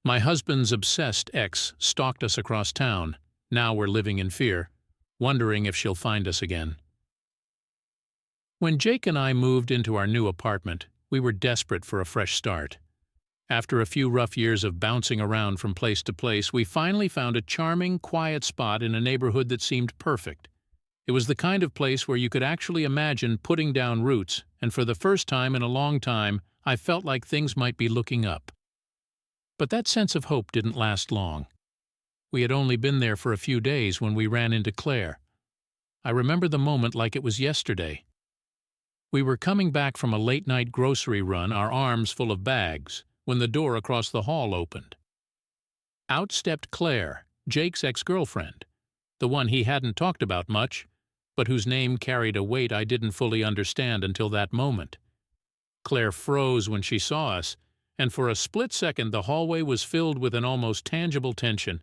My husband's obsessed ex stalked us across town. Now we're living in fear, wondering if she'll find us again. When Jake and I moved into our new apartment, we were desperate for a fresh start. After a few rough years of bouncing around from place to place, we finally found a charming, quiet spot in a neighborhood that seemed perfect. It was the kind of place where you could actually imagine putting down roots, and for the first time in a long time, I felt like things might be looking up. But that sense of hope didn't last long. We had only been there for a few days when we ran into Claire. I remember the moment like it was yesterday. We were coming back from a late-night grocery run, our arms full of bags, when the door across the hall opened. Out stepped Claire, Jake's ex-girlfriend, the one he hadn't talked about much, but whose name carried a weight I didn't fully understand until that moment. Claire froze when she saw us, and for a split second the hallway was filled with an almost tangible tension.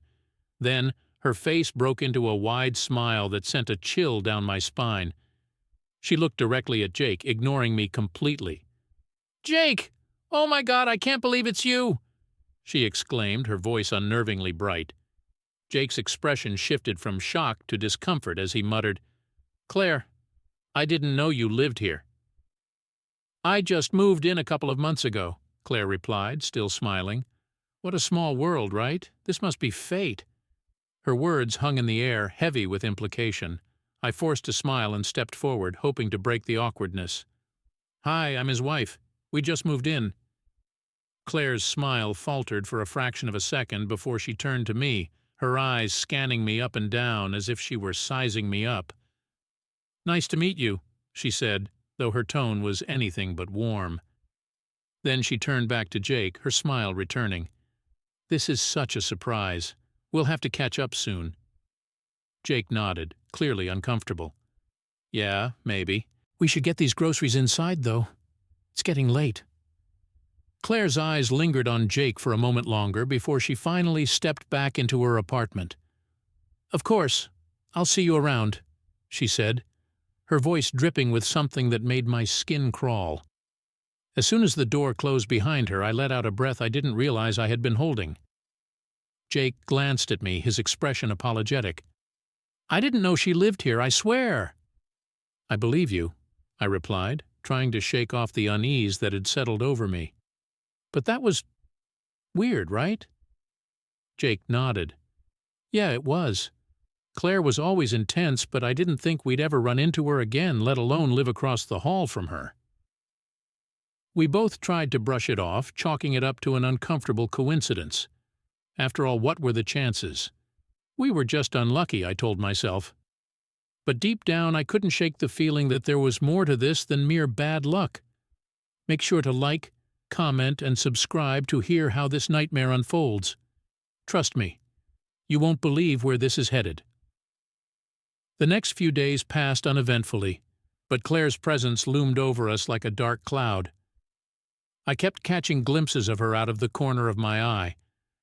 Then her face broke into a wide smile that sent a chill down my spine. She looked directly at Jake, ignoring me completely. "Jake! Oh my God, I can't believe it's you!" she exclaimed, her voice unnervingly bright. Jake's expression shifted from shock to discomfort as he muttered, "Claire, I didn't know you lived here." "I just moved in a couple of months ago," Claire replied, still smiling. "What a small world, right? This must be fate." Her words hung in the air, heavy with implication. I forced a smile and stepped forward, hoping to break the awkwardness. "Hi, I'm his wife. We just moved in." Claire's smile faltered for a fraction of a second before she turned to me, her eyes scanning me up and down as if she were sizing me up. "Nice to meet you," she said, though her tone was anything but warm. Then she turned back to Jake, her smile returning. "This is such a surprise. We'll have to catch up soon." Jake nodded, clearly uncomfortable. "Yeah, maybe. We should get these groceries inside, though. It's getting late." Claire's eyes lingered on Jake for a moment longer before she finally stepped back into her apartment. "Of course. I'll see you around," she said, her voice dripping with something that made my skin crawl. As soon as the door closed behind her, I let out a breath I didn't realize I had been holding. Jake glanced at me, his expression apologetic. "I didn't know she lived here, I swear." "I believe you," I replied, trying to shake off the unease that had settled over me. "But that was weird, right?" Jake nodded. "Yeah, it was. Claire was always intense, but I didn't think we'd ever run into her again, let alone live across the hall from her." We both tried to brush it off, chalking it up to an uncomfortable coincidence. After all, what were the chances? We were just unlucky, I told myself. But deep down, I couldn't shake the feeling that there was more to this than mere bad luck. Make sure to like, comment, and subscribe to hear how this nightmare unfolds. Trust me, you won't believe where this is headed. The next few days passed uneventfully, but Claire's presence loomed over us like a dark cloud. I kept catching glimpses of her out of the corner of my eye,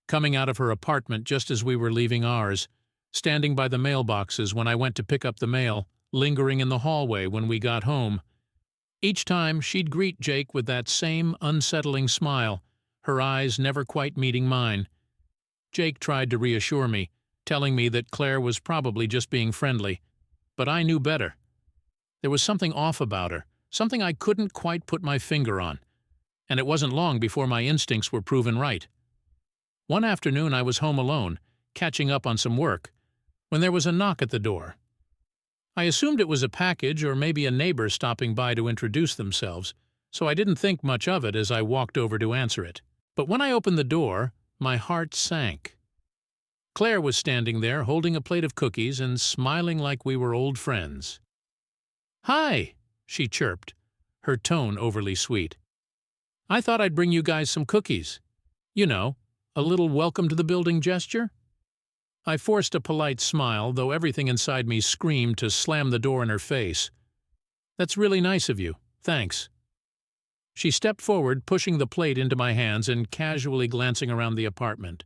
coming out of her apartment just as we were leaving ours, standing by the mailboxes when I went to pick up the mail, lingering in the hallway when we got home. Each time she'd greet Jake with that same unsettling smile, her eyes never quite meeting mine. Jake tried to reassure me, telling me that Claire was probably just being friendly, but I knew better. There was something off about her, something I couldn't quite put my finger on, and it wasn't long before my instincts were proven right. One afternoon I was home alone, catching up on some work, when there was a knock at the door. I assumed it was a package or maybe a neighbor stopping by to introduce themselves, so I didn't think much of it as I walked over to answer it. But when I opened the door, my heart sank. Claire was standing there holding a plate of cookies and smiling like we were old friends. "Hi," she chirped, her tone overly sweet. "I thought I'd bring you guys some cookies. You know, a little welcome to the building gesture?" I forced a polite smile, though everything inside me screamed to slam the door in her face. "That's really nice of you. Thanks." She stepped forward, pushing the plate into my hands and casually glancing around the apartment.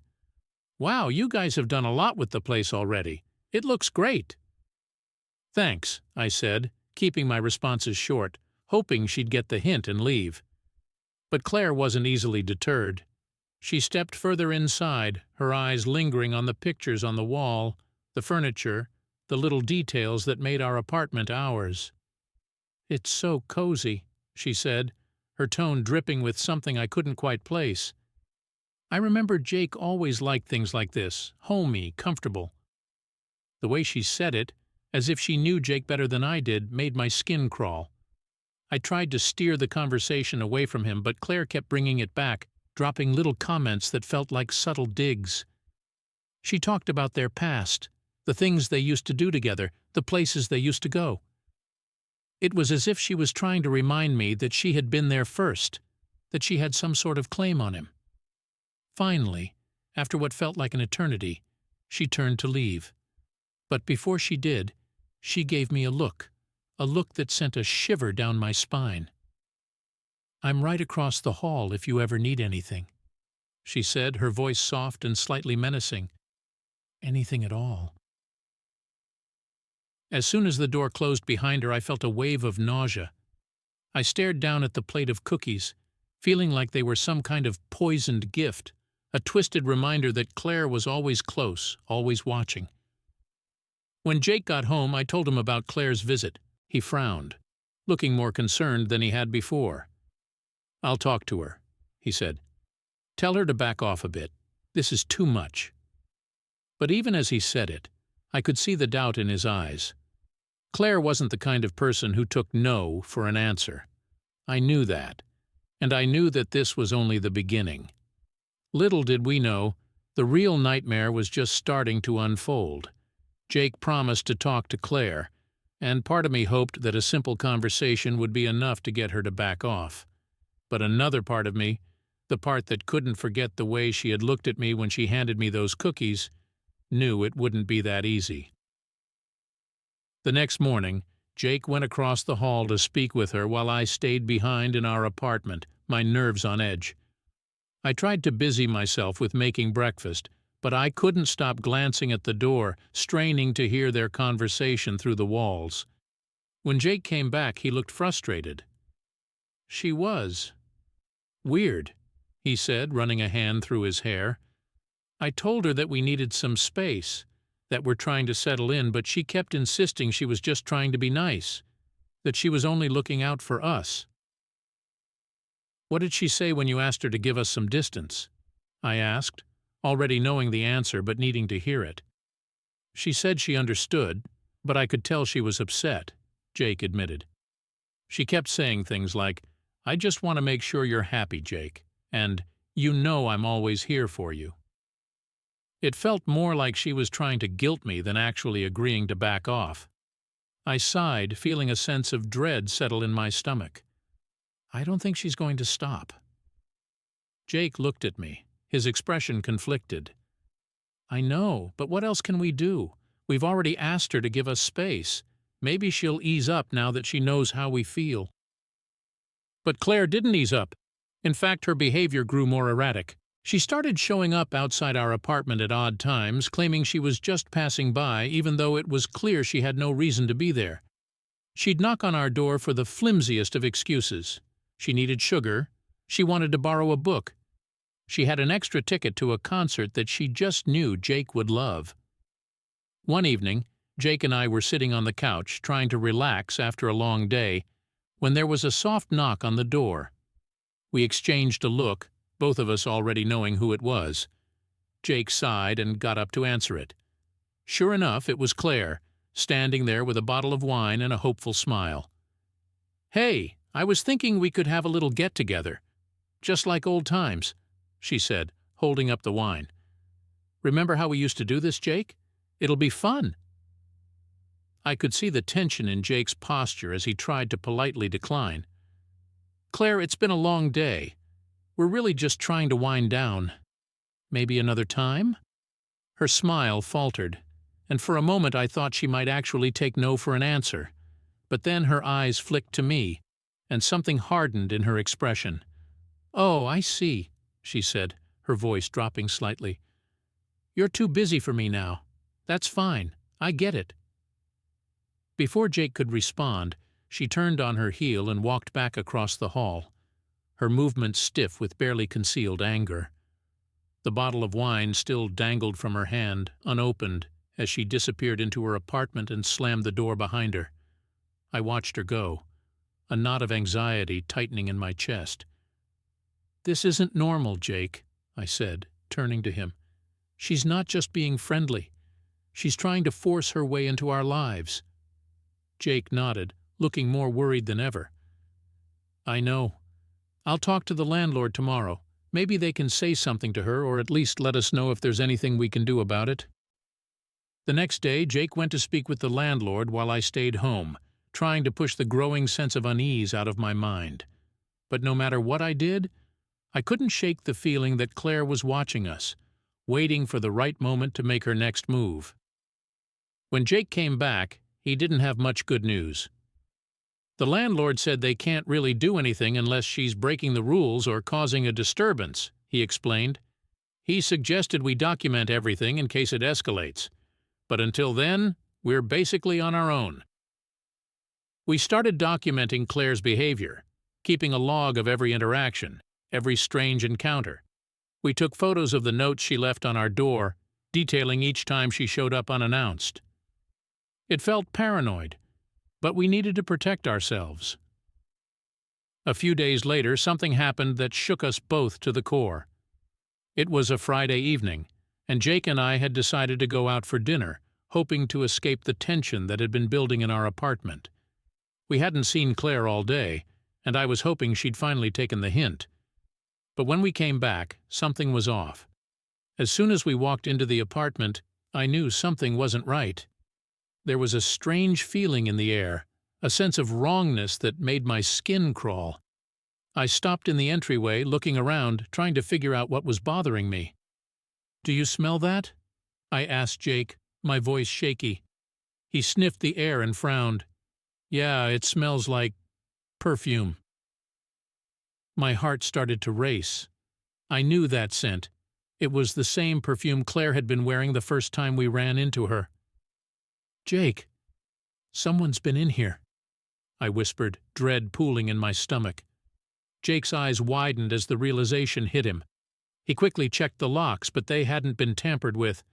"Wow, you guys have done a lot with the place already. It looks great." "Thanks," I said, keeping my responses short, hoping she'd get the hint and leave. But Claire wasn't easily deterred. She stepped further inside, her eyes lingering on the pictures on the wall, the furniture, the little details that made our apartment ours. "It's so cozy," she said, her tone dripping with something I couldn't quite place. I remember Jake always liked things like this, homey, comfortable. The way she said it, as if she knew Jake better than I did, made my skin crawl. I tried to steer the conversation away from him, but Claire kept bringing it back, dropping little comments that felt like subtle digs. She talked about their past, the things they used to do together, the places they used to go. It was as if she was trying to remind me that she had been there first, that she had some sort of claim on him. Finally, after what felt like an eternity, she turned to leave. But before she did, she gave me a look that sent a shiver down my spine. "I'm right across the hall if you ever need anything," she said, her voice soft and slightly menacing. "Anything at all." As soon as the door closed behind her, I felt a wave of nausea. I stared down at the plate of cookies, feeling like they were some kind of poisoned gift, a twisted reminder that Claire was always close, always watching. When Jake got home, I told him about Claire's visit. He frowned, looking more concerned than he had before. "I'll talk to her," he said. "Tell her to back off a bit. This is too much." But even as he said it, I could see the doubt in his eyes. Claire wasn't the kind of person who took no for an answer. I knew that, and I knew that this was only the beginning. Little did we know, the real nightmare was just starting to unfold. Jake promised to talk to Claire, and part of me hoped that a simple conversation would be enough to get her to back off. But another part of me, the part that couldn't forget the way she had looked at me when she handed me those cookies, knew it wouldn't be that easy. The next morning, Jake went across the hall to speak with her while I stayed behind in our apartment, my nerves on edge. I tried to busy myself with making breakfast, but I couldn't stop glancing at the door, straining to hear their conversation through the walls. When Jake came back, he looked frustrated. "She was. Weird," he said, running a hand through his hair. "I told her that we needed some space, that we're trying to settle in, but she kept insisting she was just trying to be nice, that she was only looking out for us." "What did she say when you asked her to give us some distance?" I asked, already knowing the answer but needing to hear it. "She said she understood, but I could tell she was upset," Jake admitted. "She kept saying things like, 'I just want to make sure you're happy, Jake,' and 'You know I'm always here for you.' It felt more like she was trying to guilt me than actually agreeing to back off. I sighed, feeling a sense of dread settle in my stomach. I don't think she's going to stop." Jake looked at me, his expression conflicted. "I know, but what else can we do? We've already asked her to give us space. Maybe she'll ease up now that she knows how we feel." But Claire didn't ease up. In fact, her behavior grew more erratic. She started showing up outside our apartment at odd times, claiming she was just passing by, even though it was clear she had no reason to be there. She'd knock on our door for the flimsiest of excuses. She needed sugar. She wanted to borrow a book. She had an extra ticket to a concert that she just knew Jake would love. One evening, Jake and I were sitting on the couch, trying to relax after a long day, when there was a soft knock on the door. We exchanged a look, both of us already knowing who it was. Jake sighed and got up to answer it. Sure enough, it was Claire, standing there with a bottle of wine and a hopeful smile. "Hey, I was thinking we could have a little get-together. Just like old times," she said, holding up the wine. "Remember how we used to do this, Jake? It'll be fun." I could see the tension in Jake's posture as he tried to politely decline. "Claire, it's been a long day. We're really just trying to wind down. Maybe another time?" Her smile faltered, and for a moment I thought she might actually take no for an answer. But then her eyes flicked to me, and something hardened in her expression. "Oh, I see," she said, her voice dropping slightly. "You're too busy for me now. That's fine. I get it." Before Jake could respond, she turned on her heel and walked back across the hall, her movements stiff with barely concealed anger. The bottle of wine still dangled from her hand, unopened, as she disappeared into her apartment and slammed the door behind her. I watched her go, a knot of anxiety tightening in my chest. "This isn't normal, Jake," I said, turning to him. "She's not just being friendly. She's trying to force her way into our lives." Jake nodded, looking more worried than ever. "I know. I'll talk to the landlord tomorrow. Maybe they can say something to her, or at least let us know if there's anything we can do about it." The next day, Jake went to speak with the landlord while I stayed home, trying to push the growing sense of unease out of my mind. But no matter what I did, I couldn't shake the feeling that Claire was watching us, waiting for the right moment to make her next move. When Jake came back, he didn't have much good news. "The landlord said they can't really do anything unless she's breaking the rules or causing a disturbance," he explained. "He suggested we document everything in case it escalates. But until then, we're basically on our own." We started documenting Claire's behavior, keeping a log of every interaction, every strange encounter. We took photos of the notes she left on our door, detailing each time she showed up unannounced. It felt paranoid, but we needed to protect ourselves. A few days later, something happened that shook us both to the core. It was a Friday evening, and Jake and I had decided to go out for dinner, hoping to escape the tension that had been building in our apartment. We hadn't seen Claire all day, and I was hoping she'd finally taken the hint. But when we came back, something was off. As soon as we walked into the apartment, I knew something wasn't right. There was a strange feeling in the air, a sense of wrongness that made my skin crawl. I stopped in the entryway, looking around, trying to figure out what was bothering me. "Do you smell that?" I asked Jake, my voice shaky. He sniffed the air and frowned. "Yeah, it smells like perfume." My heart started to race. I knew that scent. It was the same perfume Claire had been wearing the first time we ran into her. "Jake, someone's been in here," I whispered, dread pooling in my stomach. Jake's eyes widened as the realization hit him. He quickly checked the locks, but they hadn't been tampered with.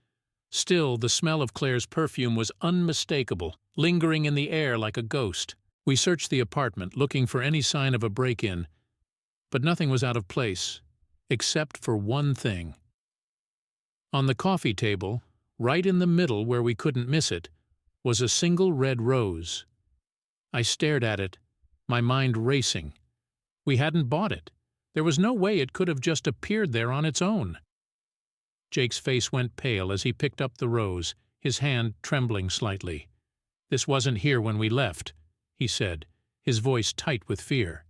Still, the smell of Claire's perfume was unmistakable, lingering in the air like a ghost. We searched the apartment, looking for any sign of a break-in, but nothing was out of place, except for one thing. On the coffee table, right in the middle where we couldn't miss it, was a single red rose. I stared at it, my mind racing. We hadn't bought it. There was no way it could have just appeared there on its own. Jake's face went pale as he picked up the rose, his hand trembling slightly. "This wasn't here when we left," he said, his voice tight with fear.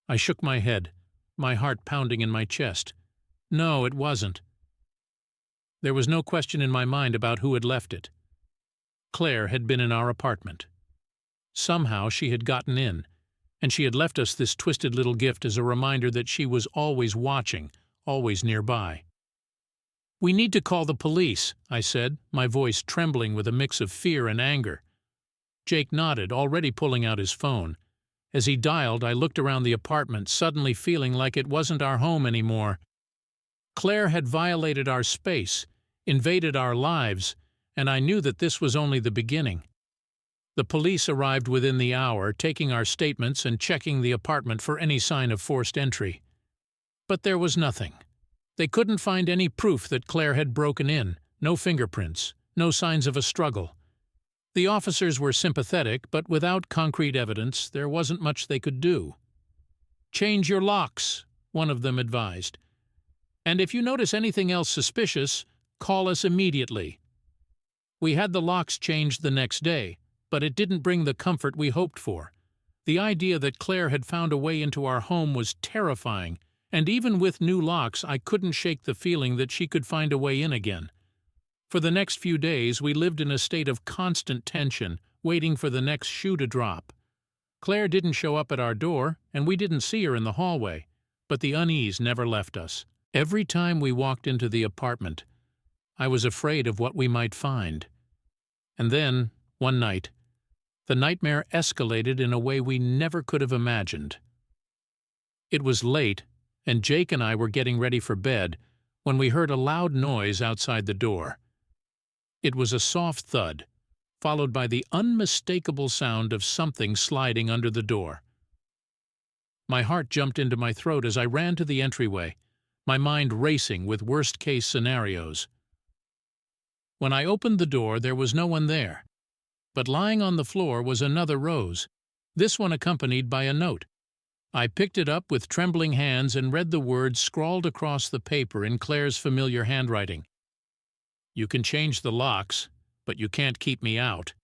I shook my head, my heart pounding in my chest. No, it wasn't. There was no question in my mind about who had left it. Claire had been in our apartment. Somehow she had gotten in, and she had left us this twisted little gift as a reminder that she was always watching, always nearby. "We need to call the police," I said, my voice trembling with a mix of fear and anger. Jake nodded, already pulling out his phone. As he dialed, I looked around the apartment, suddenly feeling like it wasn't our home anymore. Claire had violated our space, invaded our lives, and I knew that this was only the beginning. The police arrived within the hour, taking our statements and checking the apartment for any sign of forced entry. But there was nothing. They couldn't find any proof that Claire had broken in, no fingerprints, no signs of a struggle. The officers were sympathetic, but without concrete evidence, there wasn't much they could do. "Change your locks," one of them advised. "And if you notice anything else suspicious, call us immediately." We had the locks changed the next day, but it didn't bring the comfort we hoped for. The idea that Claire had found a way into our home was terrifying, and even with new locks, I couldn't shake the feeling that she could find a way in again. For the next few days, we lived in a state of constant tension, waiting for the next shoe to drop. Claire didn't show up at our door, and we didn't see her in the hallway, but the unease never left us. Every time we walked into the apartment, I was afraid of what we might find. And then, one night, the nightmare escalated in a way we never could have imagined. It was late, and Jake and I were getting ready for bed, when we heard a loud noise outside the door. It was a soft thud, followed by the unmistakable sound of something sliding under the door. My heart jumped into my throat as I ran to the entryway, my mind racing with worst-case scenarios. When I opened the door, there was no one there, but lying on the floor was another rose, this one accompanied by a note. I picked it up with trembling hands and read the words scrawled across the paper in Claire's familiar handwriting. "You can change the locks, but you can't keep me out."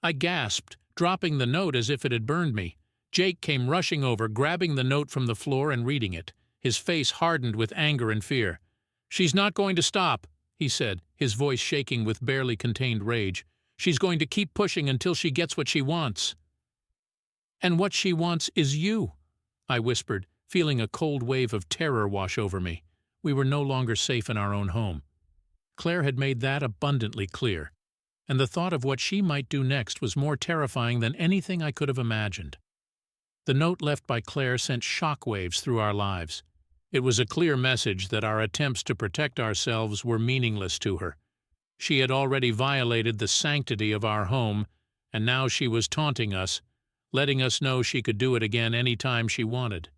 I gasped, dropping the note as if it had burned me. Jake came rushing over, grabbing the note from the floor and reading it, his face hardened with anger and fear. "She's not going to stop," he said, his voice shaking with barely contained rage. "She's going to keep pushing until she gets what she wants." "And what she wants is you," I whispered, feeling a cold wave of terror wash over me. We were no longer safe in our own home. Claire had made that abundantly clear, and the thought of what she might do next was more terrifying than anything I could have imagined. The note left by Claire sent shockwaves through our lives. It was a clear message that our attempts to protect ourselves were meaningless to her. She had already violated the sanctity of our home, and now she was taunting us, letting us know she could do it again any time she wanted.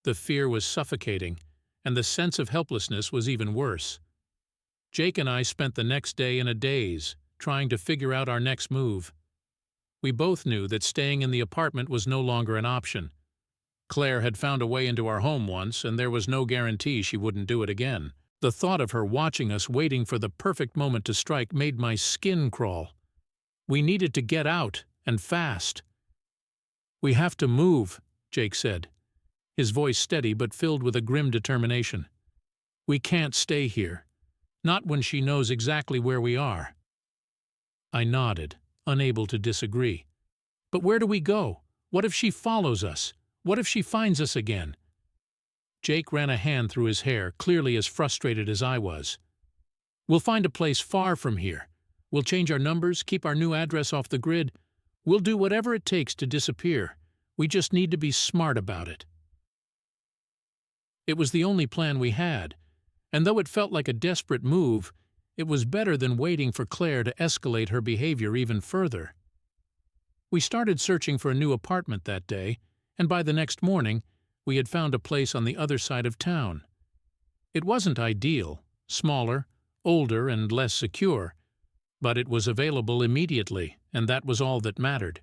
The fear was suffocating, and the sense of helplessness was even worse. Jake and I spent the next day in a daze, trying to figure out our next move. We both knew that staying in the apartment was no longer an option. Claire had found a way into our home once, and there was no guarantee she wouldn't do it again. The thought of her watching us waiting for the perfect moment to strike made my skin crawl. We needed to get out, and fast. "We have to move," Jake said, his voice steady but filled with a grim determination. "We can't stay here. Not when she knows exactly where we are." I nodded, unable to disagree. "But where do we go? What if she follows us? What if she finds us again?" Jake ran a hand through his hair, clearly as frustrated as I was. "We'll find a place far from here. We'll change our numbers, keep our new address off the grid. We'll do whatever it takes to disappear. We just need to be smart about it." It was the only plan we had, and though it felt like a desperate move, it was better than waiting for Claire to escalate her behavior even further. We started searching for a new apartment that day, and by the next morning, we had found a place on the other side of town. It wasn't ideal, smaller, older, and less secure, but it was available immediately, and that was all that mattered.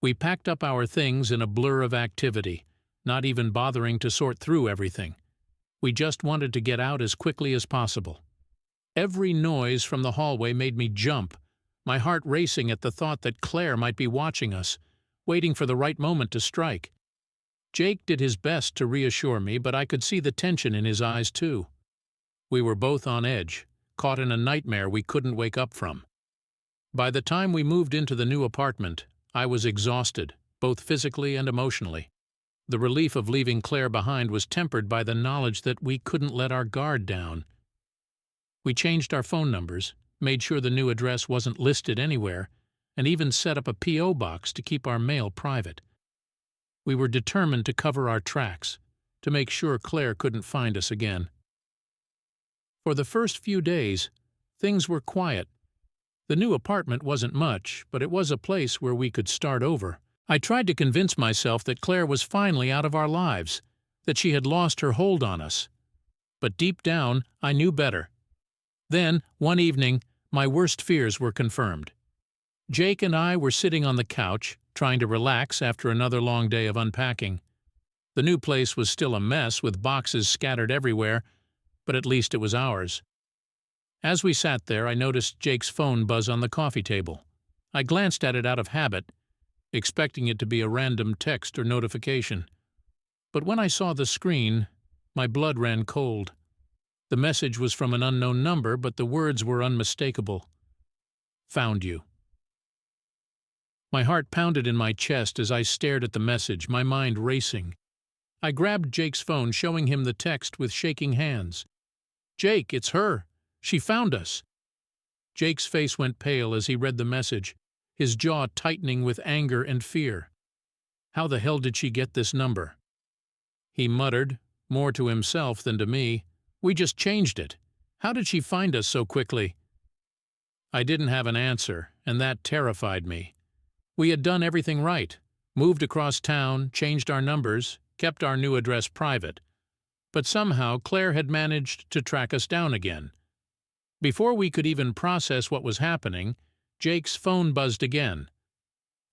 We packed up our things in a blur of activity, not even bothering to sort through everything. We just wanted to get out as quickly as possible. Every noise from the hallway made me jump, my heart racing at the thought that Claire might be watching us, waiting for the right moment to strike. Jake did his best to reassure me, but I could see the tension in his eyes too. We were both on edge, caught in a nightmare we couldn't wake up from. By the time we moved into the new apartment, I was exhausted, both physically and emotionally. The relief of leaving Claire behind was tempered by the knowledge that we couldn't let our guard down. We changed our phone numbers, made sure the new address wasn't listed anywhere, and even set up a P.O. box to keep our mail private. We were determined to cover our tracks, to make sure Claire couldn't find us again. For the first few days, things were quiet. The new apartment wasn't much, but it was a place where we could start over. I tried to convince myself that Claire was finally out of our lives, that she had lost her hold on us. But deep down, I knew better. Then, one evening, my worst fears were confirmed. Jake and I were sitting on the couch, trying to relax after another long day of unpacking. The new place was still a mess with boxes scattered everywhere, but at least it was ours. As we sat there, I noticed Jake's phone buzz on the coffee table. I glanced at it out of habit, expecting it to be a random text or notification. But when I saw the screen, my blood ran cold. The message was from an unknown number, but the words were unmistakable. "Found you." My heart pounded in my chest as I stared at the message, my mind racing. I grabbed Jake's phone, showing him the text with shaking hands. "Jake, it's her. She found us." Jake's face went pale as he read the message, his jaw tightening with anger and fear. How the hell did she get this number? He muttered, more to himself than to me. "We just changed it. How did she find us so quickly?" I didn't have an answer, and that terrified me. We had done everything right, moved across town, changed our numbers, kept our new address private. But somehow Claire had managed to track us down again. Before we could even process what was happening, Jake's phone buzzed again.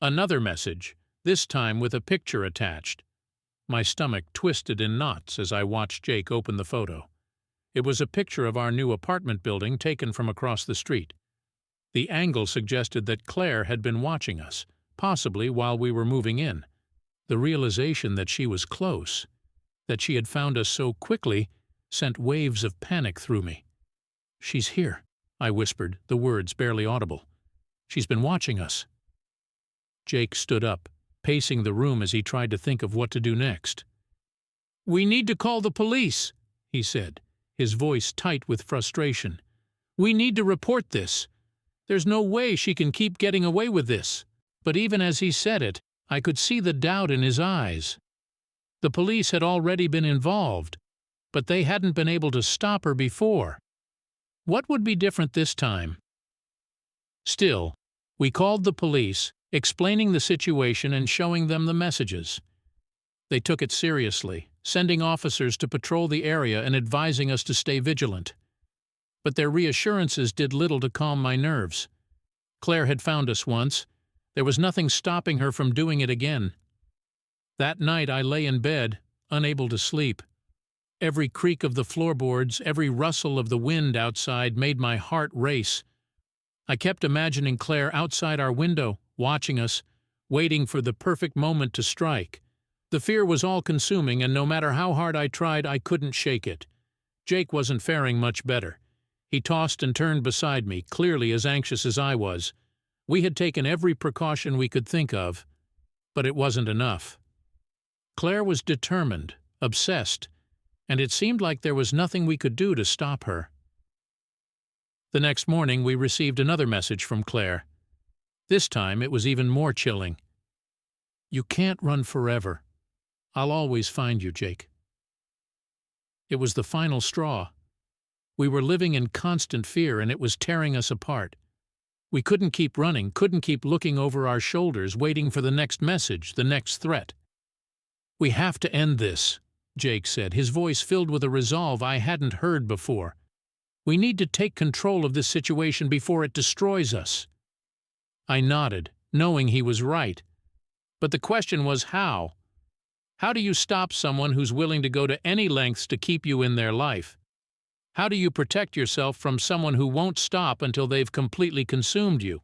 Another message, this time with a picture attached. My stomach twisted in knots as I watched Jake open the photo. It was a picture of our new apartment building taken from across the street. The angle suggested that Claire had been watching us, possibly while we were moving in. The realization that she was close, that she had found us so quickly, sent waves of panic through me. "She's here," I whispered, the words barely audible. "She's been watching us." Jake stood up, pacing the room as he tried to think of what to do next. "We need to call the police," he said, his voice tight with frustration. "We need to report this. There's no way she can keep getting away with this." But even as he said it, I could see the doubt in his eyes. The police had already been involved, but they hadn't been able to stop her before. What would be different this time? Still, we called the police, explaining the situation and showing them the messages. They took it seriously, sending officers to patrol the area and advising us to stay vigilant. But their reassurances did little to calm my nerves. Claire had found us once. There was nothing stopping her from doing it again. That night I lay in bed, unable to sleep. Every creak of the floorboards, every rustle of the wind outside made my heart race. I kept imagining Claire outside our window, watching us, waiting for the perfect moment to strike. The fear was all-consuming, and no matter how hard I tried, I couldn't shake it. Jake wasn't faring much better. He tossed and turned beside me, clearly as anxious as I was. We had taken every precaution we could think of, but it wasn't enough. Claire was determined, obsessed, and it seemed like there was nothing we could do to stop her. The next morning we received another message from Claire. This time it was even more chilling. "You can't run forever. I'll always find you, Jake." It was the final straw. We were living in constant fear, and it was tearing us apart. We couldn't keep running, couldn't keep looking over our shoulders, waiting for the next message, the next threat. "We have to end this," Jake said, his voice filled with a resolve I hadn't heard before. "We need to take control of this situation before it destroys us." I nodded, knowing he was right. But the question was how? How do you stop someone who's willing to go to any lengths to keep you in their life? How do you protect yourself from someone who won't stop until they've completely consumed you?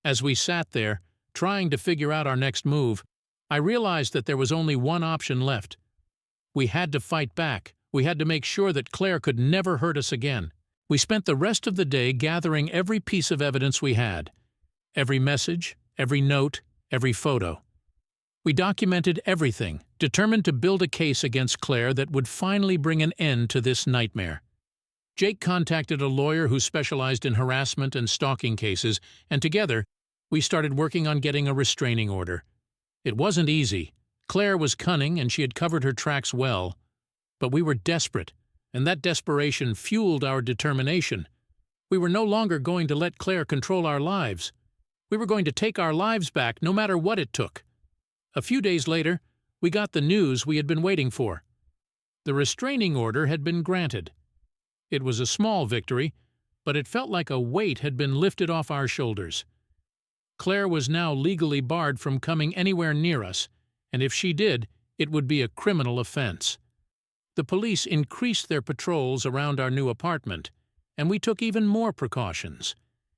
As we sat there, trying to figure out our next move, I realized that there was only one option left. We had to fight back. We had to make sure that Claire could never hurt us again. We spent the rest of the day gathering every piece of evidence we had. Every message, every note, every photo. We documented everything, determined to build a case against Claire that would finally bring an end to this nightmare. Jake contacted a lawyer who specialized in harassment and stalking cases, and together, we started working on getting a restraining order. It wasn't easy. Claire was cunning and she had covered her tracks well. But we were desperate, and that desperation fueled our determination. We were no longer going to let Claire control our lives. We were going to take our lives back, no matter what it took. A few days later, we got the news we had been waiting for. The restraining order had been granted. It was a small victory, but it felt like a weight had been lifted off our shoulders. Claire was now legally barred from coming anywhere near us, and if she did, it would be a criminal offense. The police increased their patrols around our new apartment, and we took even more precautions,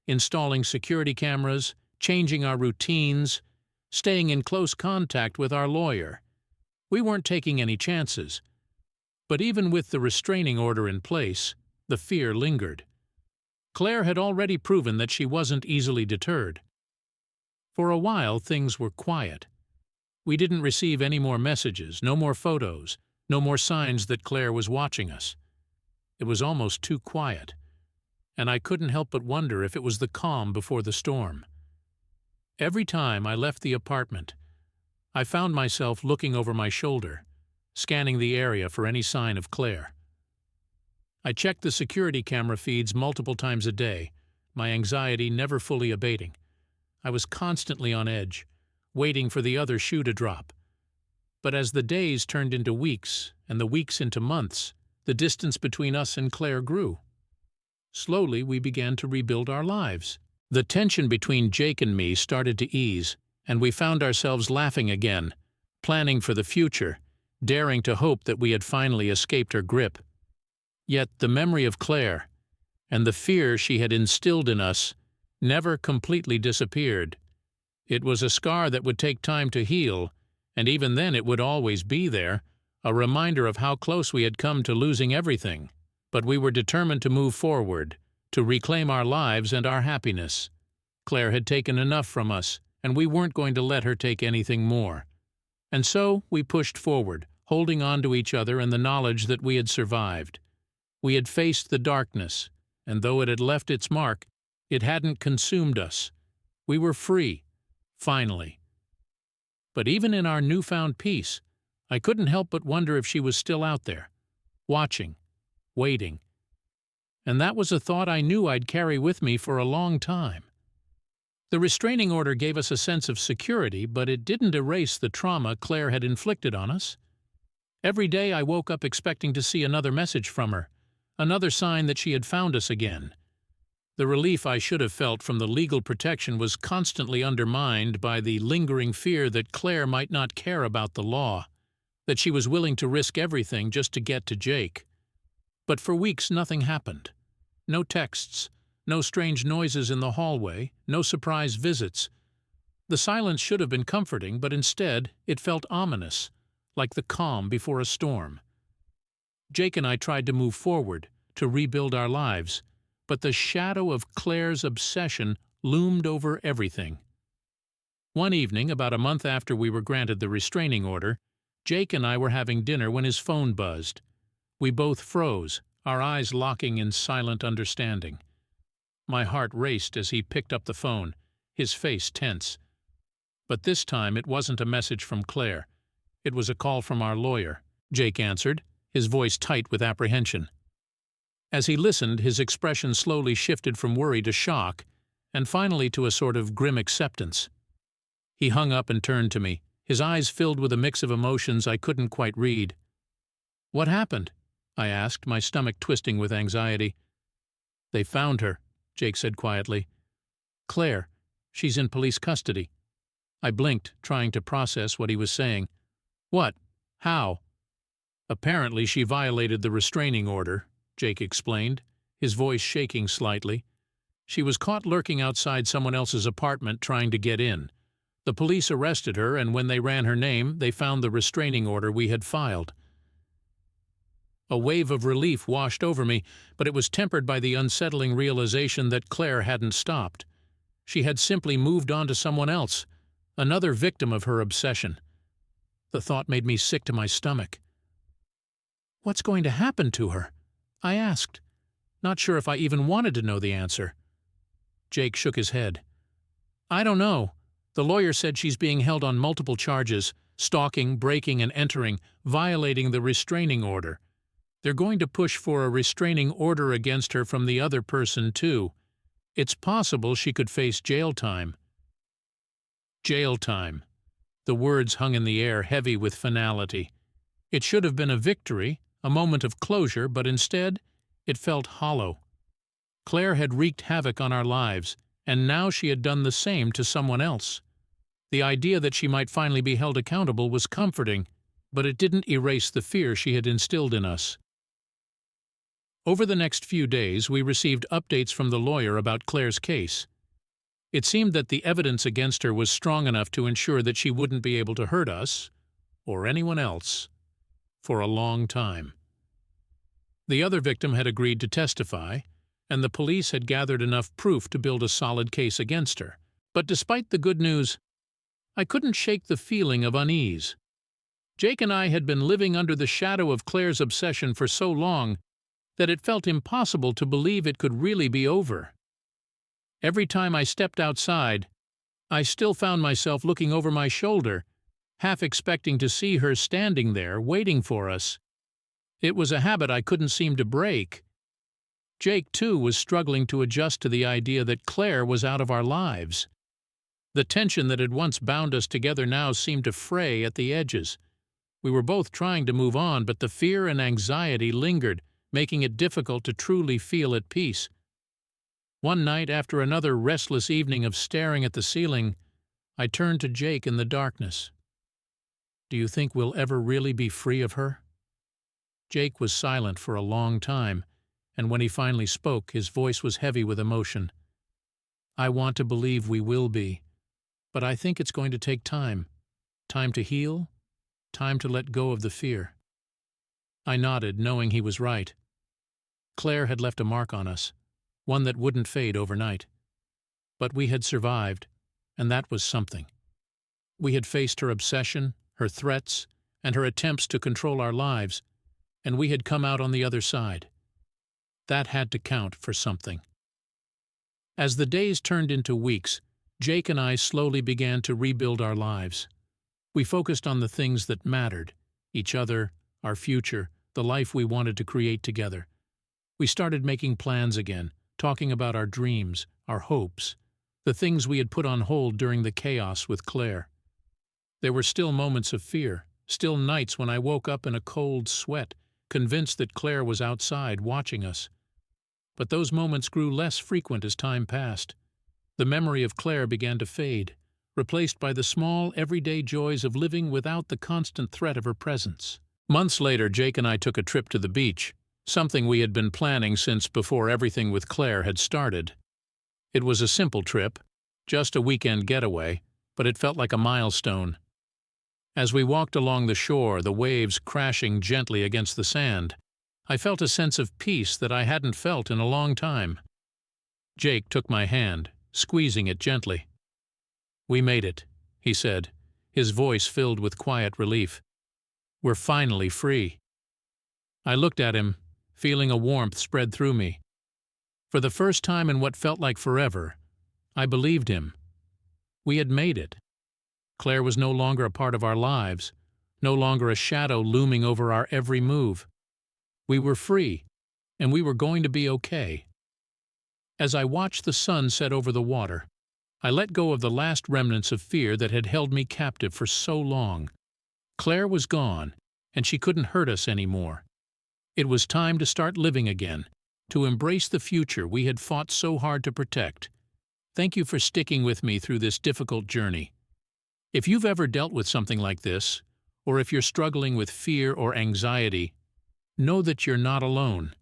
installing security cameras, changing our routines, staying in close contact with our lawyer. We weren't taking any chances. But even with the restraining order in place, the fear lingered. Claire had already proven that she wasn't easily deterred. For a while, things were quiet. We didn't receive any more messages, no more photos, no more signs that Claire was watching us. It was almost too quiet, and I couldn't help but wonder if it was the calm before the storm. Every time I left the apartment, I found myself looking over my shoulder, scanning the area for any sign of Claire. I checked the security camera feeds multiple times a day, my anxiety never fully abating. I was constantly on edge, waiting for the other shoe to drop. But as the days turned into weeks, and the weeks into months, the distance between us and Claire grew. Slowly, we began to rebuild our lives. The tension between Jake and me started to ease, and we found ourselves laughing again, planning for the future, daring to hope that we had finally escaped her grip. Yet the memory of Claire, and the fear she had instilled in us, never completely disappeared. It was a scar that would take time to heal, and even then it would always be there, a reminder of how close we had come to losing everything. But we were determined to move forward, to reclaim our lives and our happiness. Claire had taken enough from us, and we weren't going to let her take anything more. And so we pushed forward, holding on to each other and the knowledge that we had survived. We had faced the darkness, and though it had left its mark, it hadn't consumed us. We were free, finally. But even in our newfound peace, I couldn't help but wonder if she was still out there, watching, waiting. And that was a thought I knew I'd carry with me for a long time. The restraining order gave us a sense of security, but it didn't erase the trauma Claire had inflicted on us. Every day I woke up expecting to see another message from her, another sign that she had found us again. The relief I should have felt from the legal protection was constantly undermined by the lingering fear that Claire might not care about the law, that she was willing to risk everything just to get to Jake. But for weeks nothing happened. No texts, no strange noises in the hallway, no surprise visits. The silence should have been comforting, but instead it felt ominous, like the calm before a storm. Jake and I tried to move forward, to rebuild our lives, but the shadow of Claire's obsession loomed over everything. One evening, about a month after we were granted the restraining order, Jake and I were having dinner when his phone buzzed. We both froze, our eyes locking in silent understanding. My heart raced as he picked up the phone, his face tense. But this time it wasn't a message from Claire. It was a call from our lawyer. Jake answered, his voice tight with apprehension. As he listened, his expression slowly shifted from worry to shock, and finally to a sort of grim acceptance. He hung up and turned to me, his eyes filled with a mix of emotions I couldn't quite read. "What happened?" I asked, my stomach twisting with anxiety. "They found her," Jake said quietly. "Claire, she's in police custody." I blinked, trying to process what he was saying. "What? How?" "Apparently she violated the restraining order," Jake explained, his voice shaking slightly. "She was caught lurking outside someone else's apartment trying to get in. The police arrested her, and when they ran her name, they found the restraining order we had filed." A wave of relief washed over me, but it was tempered by the unsettling realization that Claire hadn't stopped. She had simply moved on to someone else, another victim of her obsession. The thought made me sick to my stomach. "What's going to happen to her?" I asked, not sure if I even wanted to know the answer. Jake shook his head. "I don't know. The lawyer said she's being held on multiple charges, stalking, breaking, and entering, violating the restraining order. They're going to push for a restraining order against her from the other person, too. It's possible she could face jail time." Jail time. The words hung in the air, heavy with finality. It should have been a victory, a moment of closure, but instead, it felt hollow. Claire had wreaked havoc on our lives, and now she had done the same to someone else. The idea that she might finally be held accountable was comforting, but it didn't erase the fear she had instilled in us. Over the next few days, we received updates from the lawyer about Claire's case. It seemed that the evidence against her was strong enough to ensure that she wouldn't be able to hurt us, or anyone else, for a long time. The other victim had agreed to testify, and the police had gathered enough proof to build a solid case against her. But despite the good news, I couldn't shake the feeling of unease. Jake and I had been living under the shadow of Claire's obsession for so long that it felt impossible to believe it could really be over. Every time I stepped outside, I still found myself looking over my shoulder, half expecting to see her standing there, waiting for us. It was a habit I couldn't seem to break. Jake, too, was struggling to adjust to the idea that Claire was out of our lives. The tension that had once bound us together now seemed to fray at the edges. We were both trying to move on, but the fear and anxiety lingered, making it difficult to truly feel at peace. One night, after another restless evening of staring at the ceiling, I turned to Jake in the darkness. "Do you think we'll ever really be free of her?" Jake was silent for a long time, and when he finally spoke, his voice was heavy with emotion. "I want to believe we will be, but I think it's going to take time. Time to heal, time to let go of the fear." I nodded, knowing he was right. Claire had left a mark on us, one that wouldn't fade overnight. But we had survived, and that was something. We had faced her obsession, her threats, and her attempts to control our lives, and we had come out on the other side. That had to count for something. As the days turned into weeks, Jake and I slowly began to rebuild our lives. We focused on the things that mattered: each other, our future, the life we wanted to create together. We started making plans again, talking about our dreams, our hopes, the things we had put on hold during the chaos with Claire. There were still moments of fear, still nights when I woke up in a cold sweat, convinced that Claire was outside watching us. But those moments grew less frequent as time passed. The memory of Claire began to fade, replaced by the small, everyday joys of living without the constant threat of her presence. Months later, Jake and I took a trip to the beach, something we had been planning since before everything with Claire had started. It was a simple trip, just a weekend getaway, but it felt like a milestone. As we walked along the shore, the waves crashing gently against the sand, I felt a sense of peace that I hadn't felt in a long time. Jake took my hand, squeezing it gently. "We made it," he said, his voice filled with quiet relief. "We're finally free." I looked at him, feeling a warmth spread through me. For the first time in what felt like forever, I believed him. We had made it. Claire was no longer a part of our lives, no longer a shadow looming over our every move. We were free, and we were going to be okay. As I watched the sun set over the water, I let go of the last remnants of fear that had held me captive for so long. Claire was gone, and she couldn't hurt us anymore. It was time to start living again, to embrace the future we had fought so hard to protect. Thank you for sticking with me through this difficult journey. If you've ever dealt with something like this, or if you're struggling with fear or anxiety, know that you're not alone.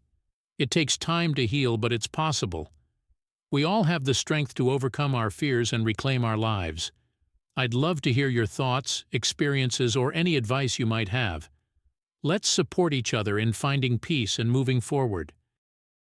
It takes time to heal, but it's possible. We all have the strength to overcome our fears and reclaim our lives. I'd love to hear your thoughts, experiences, or any advice you might have. Let's support each other in finding peace and moving forward.